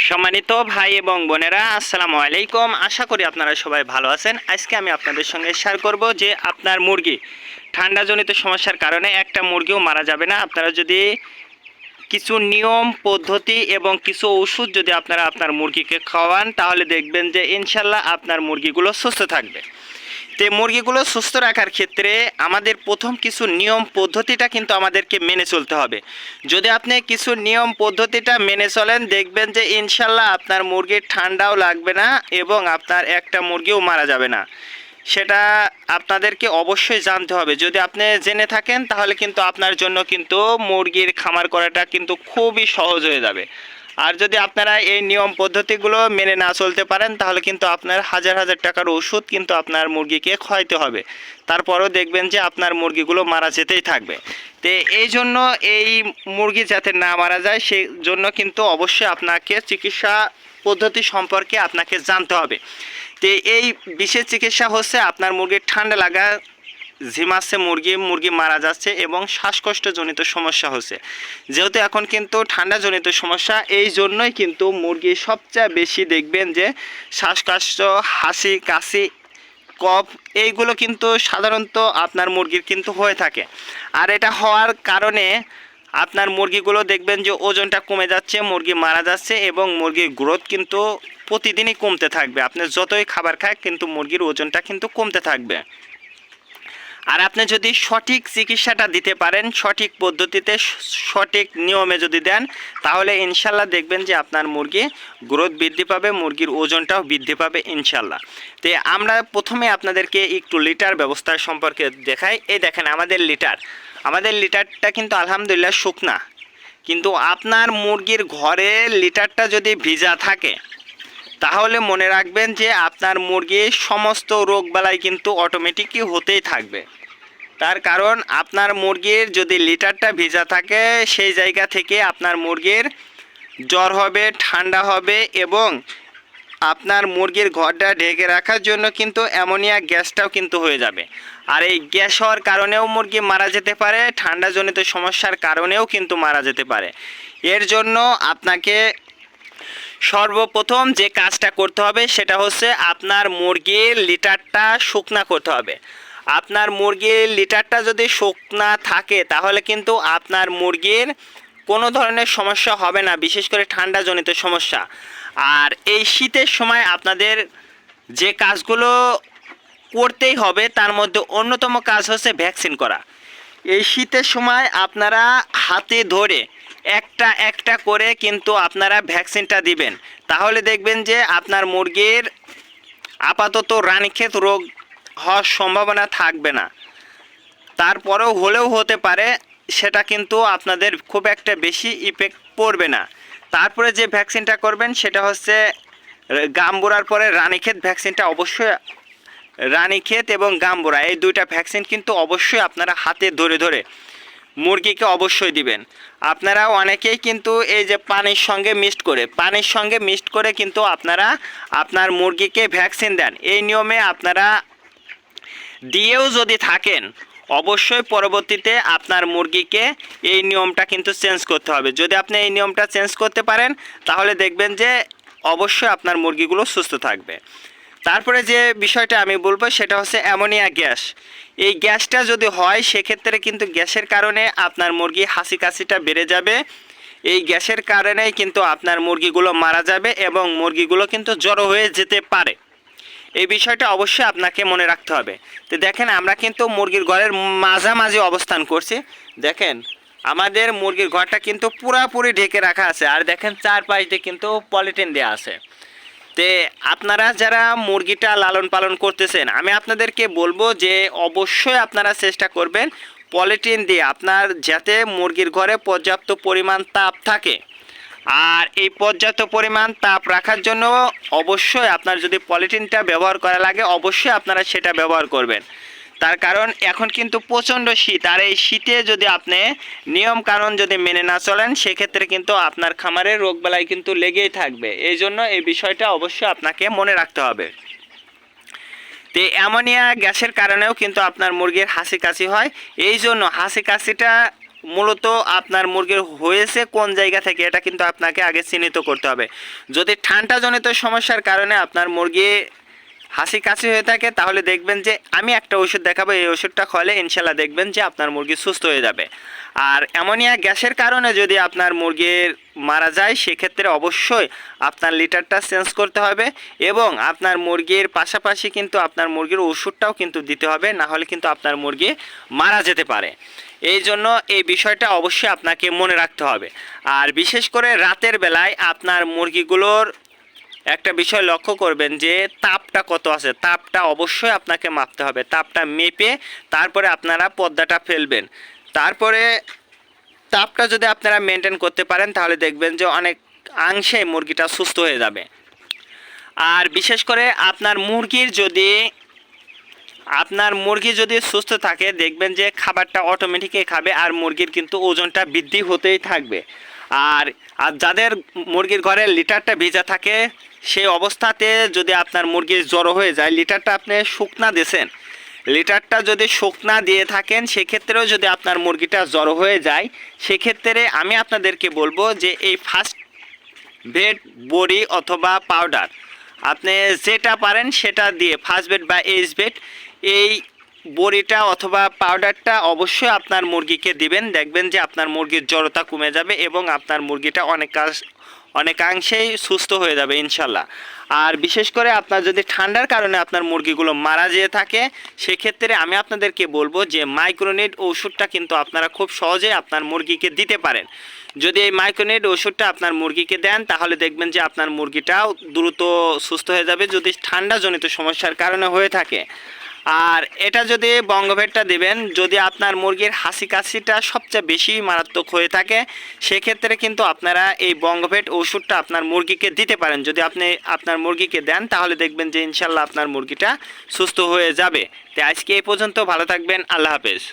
সম্মানিত ভাই এবং বোনেরা, আসসালামু আলাইকুম। আশা করি আপনারা সবাই ভালো আছেন। আজকে আমি আপনাদের সঙ্গে শেয়ার করব যে আপনার মুরগি ঠান্ডাজনিত সমস্যার কারণে একটা মুরগিও মারা যাবে না। আপনারা যদি কিছু নিয়ম পদ্ধতি এবং কিছু ওষুধ যদি আপনারা আপনার মুরগিকে খাওয়ান, তাহলে দেখবেন যে ইনশাল্লাহ আপনার মুরগিগুলো সুস্থ থাকবে। তো মুরগিগুলো সুস্থ রাখার ক্ষেত্রে আমাদের প্রথম কিছু নিয়ম পদ্ধতিটা কিন্তু আমাদেরকে মেনে চলতে হবে। যদি আপনি কিছু নিয়ম পদ্ধতিটা মেনে চলেন, দেখবেন যে ইনশাল্লাহ আপনার মুরগির ঠান্ডাও লাগবে না এবং আপনার একটা মুরগিও মারা যাবে না। সেটা আপনাদেরকে অবশ্যই জানতে হবে। যদি আপনি জেনে থাকেন তাহলে কিন্তু আপনার জন্য কিন্তু মুরগির খামার করাটা কিন্তু খুবই সহজ হয়ে যাবে। আর যদি আপনারা এই নিয়ম পদ্ধতিগুলো মেনে না চলতে পারেন, তাহলে কিন্তু আপনার হাজার হাজার টাকার ওষুধ কিন্তু আপনার মুরগিকে খাওয়াইতে হবে। তারপরও দেখবেন যে আপনার মুরগিগুলো মারা যেতেই থাকবে। তো এই জন্য এই মুরগি যাতে না মারা যায়, সেই জন্য কিন্তু অবশ্যই আপনাকে চিকিৎসা পদ্ধতি সম্পর্কে আপনাকে জানতে হবে। তো এই বিশেষ চিকিৎসা হচ্ছে আপনার মুরগির ঠান্ডা লাগা, ঝিমাচ্ছে মুরগি মারা যাচ্ছে এবং শ্বাসকষ্টজনিত সমস্যা হচ্ছে। যেহেতু এখন কিন্তু ঠান্ডাজনিত সমস্যা, এই জন্যই কিন্তু মুরগি সবচেয়ে বেশি দেখবেন যে শ্বাসকষ্ট, হাসি কাশি, কফ এইগুলো কিন্তু সাধারণত আপনার মুরগির কিন্তু হয়ে থাকে। আর এটা হওয়ার কারণে আপনার মুরগিগুলো দেখবেন যে ওজনটা কমে যাচ্ছে, মুরগি মারা যাচ্ছে এবং মুরগির গ্রোথ কিন্তু প্রতিদিনই কমতে থাকবে। আপনি যতই খাবার খায় কিন্তু মুরগির ওজনটা কিন্তু কমতে থাকবে। আর আপনি যদি সঠিক চিকিৎসাটা দিতে পারেন, সঠিক পদ্ধতিতে সঠিক নিয়মে যদি দেন, তাহলে ইনশাল্লাহ দেখবেন যে আপনার মুরগি গ্রোথ বৃদ্ধি পাবে, মুরগির ওজনটাও বৃদ্ধি পাবে ইনশাল্লাহ। তো আমরা প্রথমে আপনাদেরকে একটু লিটার ব্যবস্থা সম্পর্কে দেখাই। এই দেখেন আমাদের লিটারটা কিন্তু আলহামদুলিল্লাহ শুকনা, কিন্তু আপনার মুরগির ঘরে লিটারটা যদি ভিজা থাকে, তাহলে মনে রাখবেন যে আপনার মুরগির সমস্ত রোগবালাই কিন্তু অটোমেটিকই হতেই থাকবে। তার কারণ আপনার মুরগির যদি লিটারটা ভিজা থাকে, সেই জায়গা থেকে আপনার মুরগির জ্বর হবে, ঠান্ডা হবে এবং আপনার মুরগির ঘরটা ঢেকে রাখার জন্য কিন্তু অ্যামোনিয়া গ্যাসটাও কিন্তু হয়ে যাবে। আর এই গ্যাস হওয়ার কারণেও মুরগি মারা যেতে পারে, ঠান্ডাজনিত সমস্যার কারণেও কিন্তু মারা যেতে পারে। এর জন্য আপনাকে সর্বপ্রথম যে কাজটা করতে হবে সেটা হচ্ছে আপনার মুরগির লিটারটা শুকনা করতে হবে। আপনার মুরগির লিটারটা যদি শুকনা থাকে, তাহলে কিন্তু আপনার মুরগির কোনো ধরনের সমস্যা হবে না, বিশেষ করে ঠান্ডাজনিত সমস্যা। আর এই শীতের সময় আপনাদের যে কাজগুলো করতেই হবে, তার মধ্যে অন্যতম কাজ হচ্ছে ভ্যাকসিন করা। এই শীতের সময় আপনারা হাতে ধরে একটা একটা করে কিন্তু আপনারা ভ্যাকসিনটা দিবেন। তাহলে দেখবেন যে আপনার মুরগির আপাতত রানীক্ষেত রোগ হওয়ার সম্ভাবনা থাকবে না। তারপরেও হলেও হতে পারে, সেটা কিন্তু আপনাদের খুব একটা বেশি ইফেক্ট পড়বে না। তারপরে যে ভ্যাকসিনটা করবেন সেটা হচ্ছে গাম্বুরার পরে রানীক্ষেত ভ্যাকসিনটা অবশ্যই, রানীক্ষেত এবং গাম্বুরা এই দুইটা ভ্যাকসিন কিন্তু অবশ্যই আপনারা হাতে ধরে ধরে মুরগিকে অবশ্যই দিবেন। আপনারা অনেকেই কিন্তু এই যে পানির সঙ্গে মিক্সড করে কিন্তু আপনারা আপনার মুরগিকে ভ্যাকসিন দেন। এই নিয়মে আপনারা দিয়েও যদি থাকেন, অবশ্যই পরবর্তীতে আপনার মুরগিকে এই নিয়মটা কিন্তু চেঞ্জ করতে হবে। যদি আপনি এই নিয়মটা চেঞ্জ করতে পারেন, তাহলে দেখবেন যে অবশ্যই আপনার মুরগিগুলো সুস্থ থাকবে। তারপরে যে বিষয়টা আমি বলবো সেটা হচ্ছে অ্যামোনিয়া গ্যাস। এই গ্যাসটা যদি হয়, সেক্ষেত্রে কিন্তু গ্যাসের কারণে আপনার মুরগি হাসি কাশিটা বেড়ে যাবে। এই গ্যাসের কারণেই কিন্তু আপনার মুরগিগুলো মারা যাবে এবং মুরগিগুলো কিন্তু জড়ো হয়ে যেতে পারে। এই বিষয়টা অবশ্যই আপনাকে মনে রাখতে হবে। তো দেখেন, আমরা কিন্তু মুরগির ঘরের মাঝামাঝি অবস্থান করছি। দেখেন আমাদের মুরগির ঘরটা কিন্তু পুরাপুরি ঢেকে রাখা আছে। আর দেখেন চারপাশ দিয়ে কিন্তু পলিথিন দেওয়া আছে। তে আপনারা যারা মুরগিটা লালন পালন করতেছেন, আমি আপনাদেরকে বলবো যে অবশ্যই আপনারা চেষ্টা করবেন পলিথিন দিয়ে আপনার, যাতে মুরগির ঘরে পর্যাপ্ত পরিমাণ তাপ থাকে। আর এই পর্যাপ্ত পরিমাণ তাপ রাখার জন্য অবশ্যই আপনার যদি পলিথিনটা ব্যবহার করা লাগে, অবশ্যই আপনারা সেটা ব্যবহার করবেন। তার কারণ এখন কিন্তু প্রচণ্ড শীত, আর এই শীতে যদি আপনি নিয়ম কানুন যদি মেনে না চলেন, সেক্ষেত্রে কিন্তু আপনার খামারের রোগবালাই কিন্তু লেগেই থাকবে। এই জন্য এই বিষয়টা অবশ্যই আপনাকে মনে রাখতে হবে। তো অ্যামোনিয়া গ্যাসের কারণেও কিন্তু আপনার মুরগির হাসি কাশি হয়। এই জন্য হাসি কাশিটা মূলত আপনার মুরগির হয়েছে কোন জায়গা থেকে এটা কিন্তু আপনাকে আগে চিহ্নিত করতে হবে। যদি ঠান্ডাজনিত সমস্যার কারণে আপনার মুরগি হাসি কাশি হয়ে থাকে তাহলে দেখবেন যে আমি একটা ওষুধ দেখাবো, এই ওষুধটা খাওয়ালে ইনশাল্লাহ দেখবেন যে আপনার মুরগি সুস্থ হয়ে যাবে। আর অ্যামোনিয়া গ্যাসের কারণে যদি আপনার মুরগির মারা যায় সেক্ষেত্রে অবশ্যই আপনার লিটারটা চেঞ্জ করতে হবে এবং আপনার মুরগির পাশাপাশি কিন্তু আপনার মুরগির ওষুধটাও কিন্তু দিতে হবে, না হলে কিন্তু আপনার মুরগি মারা যেতে পারে। এই জন্য এই বিষয়টা অবশ্যই আপনাকে মনে রাখতে হবে। আর বিশেষ করে রাতের বেলায় আপনার মুরগিগুলোর একটা বিষয় লক্ষ্য করবেন যে তাপটা কত আছে, তাপটা অবশ্যই আপনাকে মাপতে হবে। তাপটা মেপে তারপরে আপনারা পর্দাটা ফেলবেন। তারপরে তাপটা যদি আপনারা মেনটেন করতে পারেন তাহলে দেখবেন যে অনেক অংশে মুরগিটা সুস্থ হয়ে যাবে। আর বিশেষ করে আপনার মুরগি যদি সুস্থ থাকে দেখবেন যে খাবারটা অটোমেটিকই খাবে আর মুরগির কিন্তু ওজনটা বৃদ্ধি হতেই থাকবে। আর যাদের মুরগির ঘরে লিটারটা ভেজা থাকে সেই অবস্থাতে যদি আপনার মুরগির জ্বর হয়ে যায়, লিটারটা আপনি শুকনা দিয়েছেন, লিটারটা যদি শুকনা দিয়ে থাকেন সেক্ষেত্রেও যদি আপনার মুরগিটা জ্বর হয়ে যায় সেক্ষেত্রে আমি আপনাদেরকে বলবো যে এই ফার্স্ট বেড বড়ি অথবা পাউডার আপনি যেটা পারেন সেটা দিয়ে ফার্স্ট বেড বা এইচ বেড এই বড়িটা অথবা পাউডারটা অবশ্যই আপনার মুরগিকে দিবেন। দেখবেন যে আপনার মুরগির জড়তা কমে যাবে এবং আপনার মুরগিটা অনেকাংশেই সুস্থ হয়ে যাবে ইনশাল্লাহ। আর বিশেষ করে আপনার যদি ঠান্ডার কারণে আপনার মুরগিগুলো মারা যেয়ে থাকে সেক্ষেত্রে আমি আপনাদেরকে বলবো যে মাইক্রোনিড ওষুধটা কিন্তু আপনারা খুব সহজে আপনার মুরগিকে দিতে পারেন। যদি এই মাইক্রোনিড ওষুধটা আপনার মুরগিকে দেন তাহলে দেখবেন যে আপনার মুরগিটাও দ্রুত সুস্থ হয়ে যাবে যদি ঠান্ডাজনিত সমস্যার কারণে হয়ে থাকে। আর এটা যদি বঙ্গভেটটা দিবেন যদি আপনার মুরগির হাসি কাশিটা সবচেয়ে বেশি মারাত্মক হয়ে থাকে সেক্ষেত্রে কিন্তু আপনারা এই বঙ্গভেট ওষুধটা আপনার মুরগিকে দিতে পারেন। যদি আপনি আপনার মুরগিকে দেন তাহলে দেখবেন যে ইনশাল্লাহ আপনার মুরগিটা সুস্থ হয়ে যাবে। তো আজকে এই পর্যন্ত, ভালো থাকবেন, আল্লাহ হাফেজ।